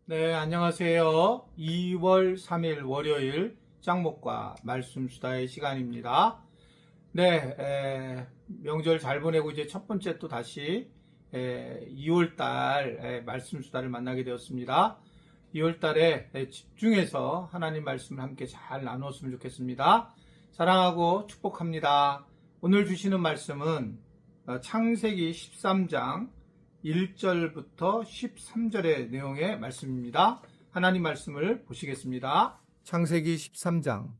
네, 안녕하세요. 2월 3일 월요일 짱목과 말씀 수다의 시간입니다. 네, 명절 잘 보내고 이제 첫 번째 또 다시 2월 달 말씀 수다를 만나게 되었습니다. 2월 달에 집중해서 하나님 말씀을 함께 잘 나누었으면 좋겠습니다. 사랑하고 축복합니다. 오늘 주시는 말씀은 창세기 13장 1절부터 13절의 내용의 말씀입니다. 하나님 말씀을 보시겠습니다. 창세기 13장.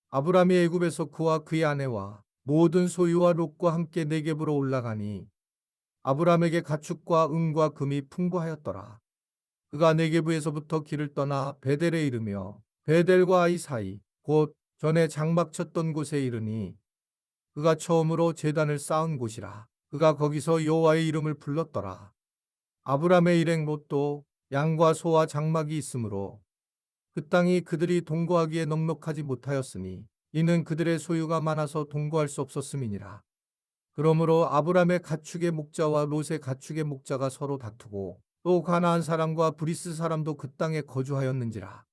아브라함이 애굽에서 그와 그의 아내와 모든 소유와 롯과 함께 네겝으로 올라가니 아브라함에게 가축과 은과 금이 풍부하였더라. 그가 네겝에서부터 길을 떠나 베델에 이르며 베델과 아이 사이 곧 전에 장막 쳤던 곳에 이르니 그가 처음으로 제단을 쌓은 곳이라. 그가 거기서 여호와의 이름을 불렀더라. 아브라함의 일행 롯도 양과 소와 장막이 있으므로 그 땅이 그들이 동거하기에 넉넉하지 못하였으니 이는 그들의 소유가 많아서 동거할 수 없었음이니라. 그러므로 아브라함의 가축의 목자와 롯의 가축의 목자가 서로 다투고 또 가나안 사람과 브리스 사람도 그 땅에 거주하였는지라.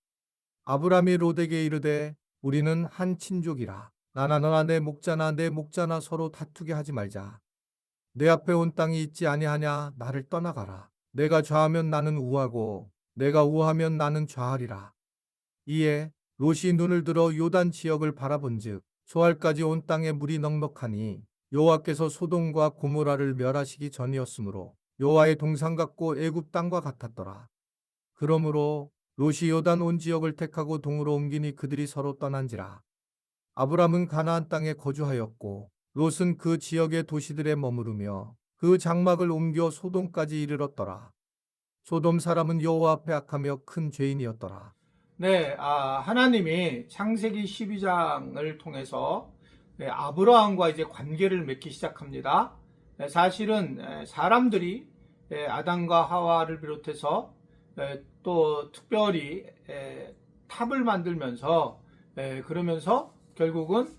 아브라함이 롯에게 이르되 우리는 한 친족이라. 나나 너나 내 목자나 서로 다투게 하지 말자. 내 앞에 온 땅이 있지 아니하냐. 나를 떠나가라. 내가 좌하면 나는 우하고 내가 우하면 나는 좌하리라. 이에 롯이 눈을 들어 요단 지역을 바라본즉 소알까지 온 땅에 물이 넉넉하니 여호와께서 소돔과 고모라를 멸하시기 전이었으므로 여호와의 동상 같고 애굽 땅과 같았더라. 그러므로 롯이 요단 온 지역을 택하고 동으로 옮기니 그들이 서로 떠난지라. 아브람은 가나안 땅에 거주하였고 롯은 그 지역의 도시들에 머무르며 그 장막을 옮겨 소돔까지 이르렀더라. 소돔 사람은 여호와 앞에 악하며 큰 죄인이었더라. 네, 하나님이 창세기 12장을 통해서 아브라함과 이제 관계를 맺기 시작합니다. 사실은 사람들이 아담과 하와를 비롯해서 또 특별히 탑을 만들면서 그러면서 결국은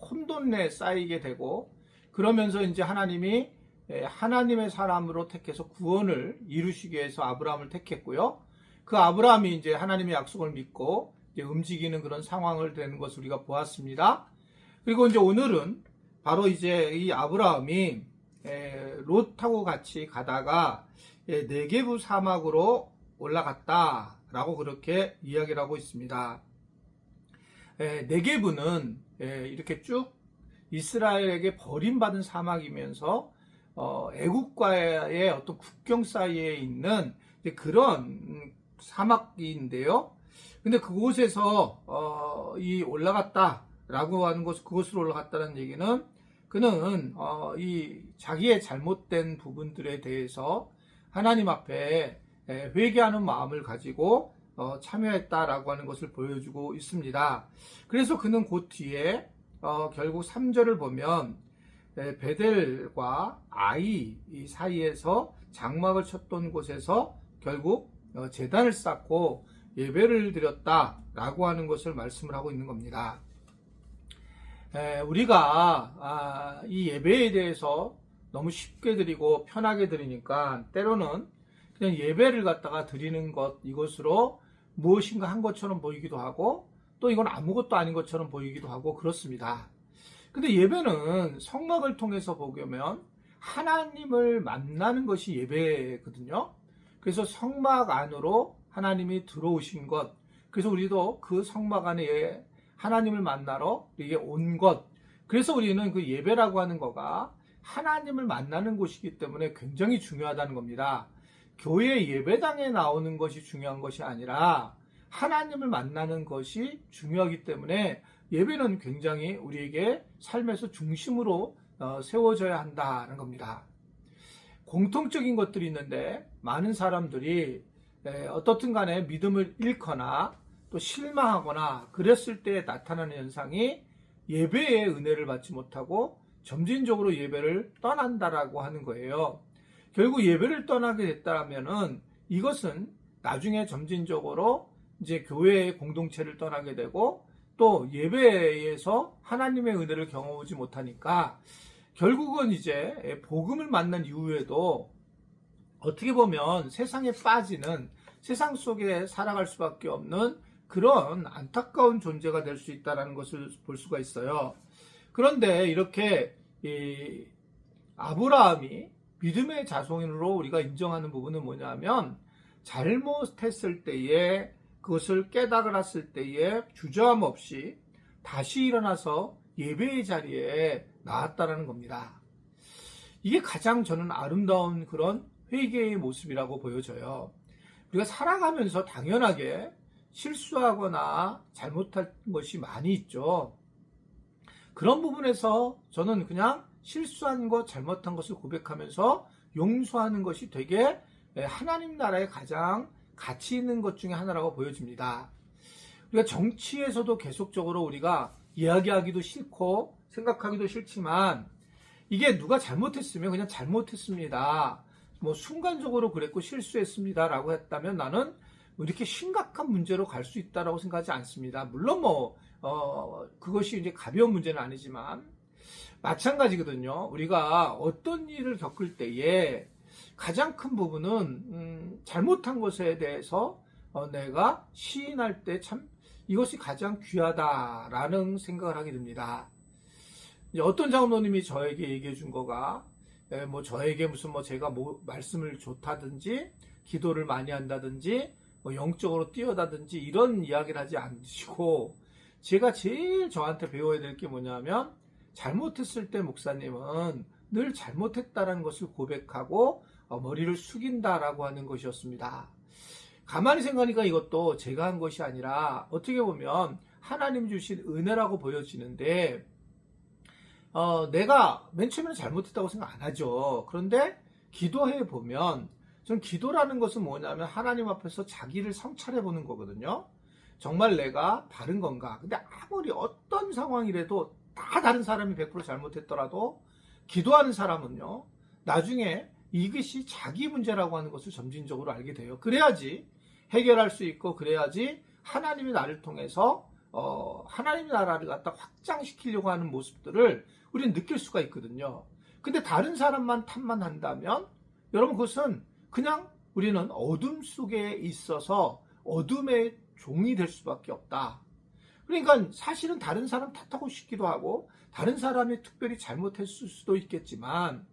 혼돈에 쌓이게 되고 그러면서 이제 하나님이 하나님의 사람으로 택해서 구원을 이루시기 위해서 아브라함을 택했고요. 그 아브라함이 이제 하나님의 약속을 믿고 이제 움직이는 그런 상황을 되는 것을 우리가 보았습니다. 그리고 이제 오늘은 바로 이제 이 아브라함이 롯하고 같이 가다가 네게부 사막으로 올라갔다라고 그렇게 이야기를 하고 있습니다. 네게부는 이렇게 쭉 이스라엘에게 버림받은 사막이면서 애국과의 어떤 국경 사이에 있는 그런 사막인데요. 근데 그곳에서 이 올라갔다라고 하는 것, 그곳으로 올라갔다는 얘기는 그는 이 자기의 잘못된 부분들에 대해서 하나님 앞에 회개하는 마음을 가지고 참여했다라고 하는 것을 보여주고 있습니다. 그래서 그는 그 뒤에 결국 3절을 보면 베델과 아이 사이에서 장막을 쳤던 곳에서 결국 제단을 쌓고 예배를 드렸다라고 하는 것을 말씀을 하고 있는 겁니다. 우리가 이 예배에 대해서 너무 쉽게 드리고 편하게 드리니까 때로는 그냥 예배를 갖다가 드리는 것 이것으로 무엇인가 한 것처럼 보이기도 하고 또 이건 아무것도 아닌 것처럼 보이기도 하고 그렇습니다. 근데 예배는 성막을 통해서 보면 하나님을 만나는 것이 예배거든요. 그래서 성막 안으로 하나님이 들어오신 것, 그래서 우리도 그 성막 안에 하나님을 만나러 이게 온 것, 그래서 우리는 그 예배라고 하는 거가 하나님을 만나는 곳이기 때문에 굉장히 중요하다는 겁니다. 교회 예배당에 나오는 것이 중요한 것이 아니라 하나님을 만나는 것이 중요하기 때문에 예배는 굉장히 우리에게 삶에서 중심으로 세워져야 한다는 겁니다. 공통적인 것들이 있는데 많은 사람들이 어떻든 간에 믿음을 잃거나 또 실망하거나 그랬을 때 나타나는 현상이 예배의 은혜를 받지 못하고 점진적으로 예배를 떠난다라고 하는 거예요. 결국 예배를 떠나게 됐다면은 이것은 나중에 점진적으로 이제 교회의 공동체를 떠나게 되고 또 예배에서 하나님의 은혜를 경험하지 못하니까 결국은 이제 복음을 만난 이후에도 어떻게 보면 세상에 빠지는, 세상 속에 살아갈 수밖에 없는 그런 안타까운 존재가 될 수 있다는 것을 볼 수가 있어요. 그런데 이렇게 이 아브라함이 믿음의 자손으로 우리가 인정하는 부분은 뭐냐면, 잘못했을 때에, 그것을 깨달았을 때에 주저함 없이 다시 일어나서 예배의 자리에 나왔다라는 겁니다. 이게 가장 저는 아름다운 그런 회개의 모습이라고 보여져요. 우리가 살아가면서 당연하게 실수하거나 잘못한 것이 많이 있죠. 그런 부분에서 저는 그냥 실수한 것, 잘못한 것을 고백하면서 용서하는 것이 되게 하나님 나라에 가장 가치 있는 것 중에 하나라고 보여집니다. 우리가 정치에서도 계속적으로 우리가 이야기하기도 싫고 생각하기도 싫지만, 이게 누가 잘못했으면 그냥 잘못했습니다, 뭐 순간적으로 그랬고 실수했습니다 라고 했다면 나는 이렇게 심각한 문제로 갈 수 있다라고 생각하지 않습니다. 물론 그것이 이제 가벼운 문제는 아니지만 마찬가지거든요. 우리가 어떤 일을 겪을 때에 가장 큰 부분은 잘못한 것에 대해서 내가 시인할 때 참 이것이 가장 귀하다라는 생각을 하게 됩니다. 이제 어떤 장로님이 저에게 얘기해 준 거가, 저에게 무슨 제가 말씀을 좋다든지 기도를 많이 한다든지 영적으로 뛰어다든지 이런 이야기를 하지 않으시고, 제가 제일 저한테 배워야 될 게 뭐냐면, 잘못했을 때 목사님은 늘 잘못했다라는 것을 고백하고 머리를 숙인다라고 하는 것이었습니다. 가만히 생각하니까 이것도 제가 한 것이 아니라 어떻게 보면 하나님 주신 은혜라고 보여지는데, 내가 맨 처음에는 잘못했다고 생각 안 하죠. 그런데 기도해 보면, 전 기도라는 것은 뭐냐면 하나님 앞에서 자기를 성찰해 보는 거거든요. 정말 내가 바른 건가? 근데 아무리 어떤 상황이라도 다 다른 사람이 100% 잘못했더라도 기도하는 사람은요, 나중에 이것이 자기 문제라고 하는 것을 점진적으로 알게 돼요. 그래야지 해결할 수 있고, 그래야지 하나님이 나를 통해서 하나님의 나라를 갖다 확장시키려고 하는 모습들을 우리는 느낄 수가 있거든요. 근데 다른 사람만 탓만 한다면 여러분, 그것은 그냥 우리는 어둠 속에 있어서 어둠의 종이 될 수밖에 없다. 그러니까 사실은 다른 사람 탓하고 싶기도 하고 다른 사람이 특별히 잘못했을 수도 있겠지만,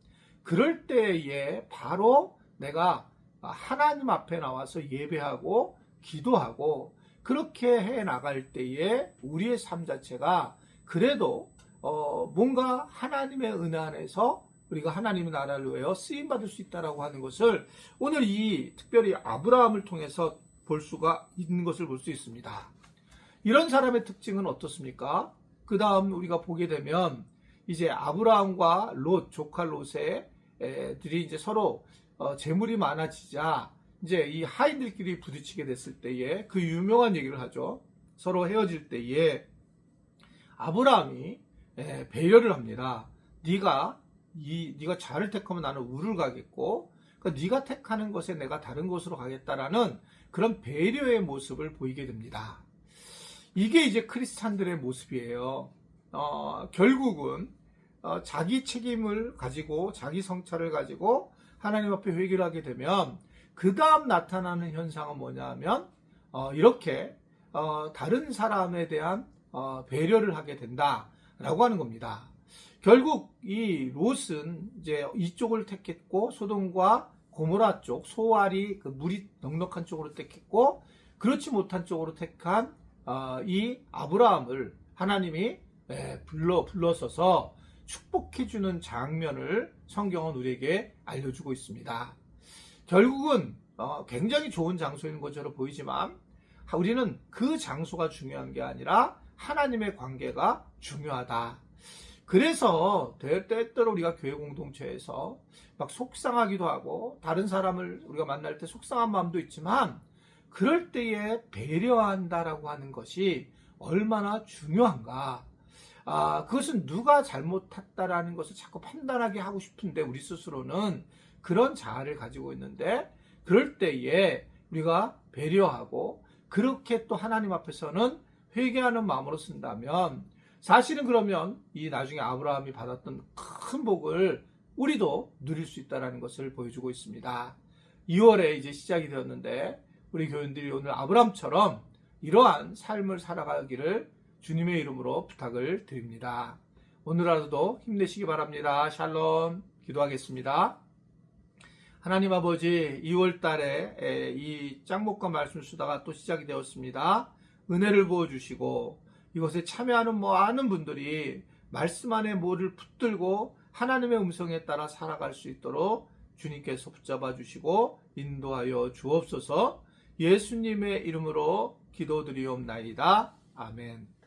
그럴 때에 바로 내가 하나님 앞에 나와서 예배하고 기도하고 그렇게 해 나갈 때에 우리의 삶 자체가 그래도 뭔가 하나님의 은혜 안에서 우리가 하나님의 나라를 위하여 쓰임받을 수 있다라고 하는 것을 오늘 이 특별히 아브라함을 통해서 볼 수가 있는 것을 볼 수 있습니다. 이런 사람의 특징은 어떻습니까? 그 다음 우리가 보게 되면 이제 아브라함과 롯, 조카 롯의 들이 이제 서로 재물이 많아지자 이제 이 하인들끼리 부딪히게 됐을 때에 그 유명한 얘기를 하죠. 서로 헤어질 때에 아브라함이 배려를 합니다. 네가 좌를 택하면 나는 우를 가겠고, 그러니까 네가 택하는 것에 내가 다른 곳으로 가겠다라는 그런 배려의 모습을 보이게 됩니다. 이게 이제 크리스찬들의 모습이에요. 결국은 자기 책임을 가지고 자기 성찰을 가지고 하나님 앞에 회개를 하게 되면 그 다음 나타나는 현상은 뭐냐면 이렇게 다른 사람에 대한 배려를 하게 된다라고 하는 겁니다. 결국 이 롯은 이제 이쪽을 택했고, 소돔과 고모라 쪽, 소알이 그 물이 넉넉한 쪽으로 택했고, 그렇지 못한 쪽으로 택한 이 아브라함을 하나님이 불러서서 축복해주는 장면을 성경은 우리에게 알려주고 있습니다. 결국은 굉장히 좋은 장소인 것처럼 보이지만 우리는 그 장소가 중요한 게 아니라 하나님의 관계가 중요하다. 그래서 때때로 우리가 교회 공동체에서 막 속상하기도 하고 다른 사람을 우리가 만날 때 속상한 마음도 있지만, 그럴 때에 배려한다라고 하는 것이 얼마나 중요한가. 그것은 누가 잘못했다라는 것을 자꾸 판단하게 하고 싶은데 우리 스스로는 그런 자아를 가지고 있는데, 그럴 때에 우리가 배려하고 그렇게 또 하나님 앞에서는 회개하는 마음으로 쓴다면, 사실은 그러면 이 나중에 아브라함이 받았던 큰 복을 우리도 누릴 수 있다는 것을 보여주고 있습니다. 2월에 이제 시작이 되었는데 우리 교인들이 오늘 아브람처럼 이러한 삶을 살아가기를 주님의 이름으로 부탁을 드립니다. 오늘 하루도 힘내시기 바랍니다. 샬롬. 기도하겠습니다. 하나님 아버지, 2월 달에 이 짱목과 말씀 수다가 또 시작이 되었습니다. 은혜를 부어주시고 이것에 참여하는 많은 분들이 말씀 안에 뭐를 붙들고 하나님의 음성에 따라 살아갈 수 있도록 주님께서 붙잡아 주시고 인도하여 주옵소서. 예수님의 이름으로 기도드리옵나이다. 아멘.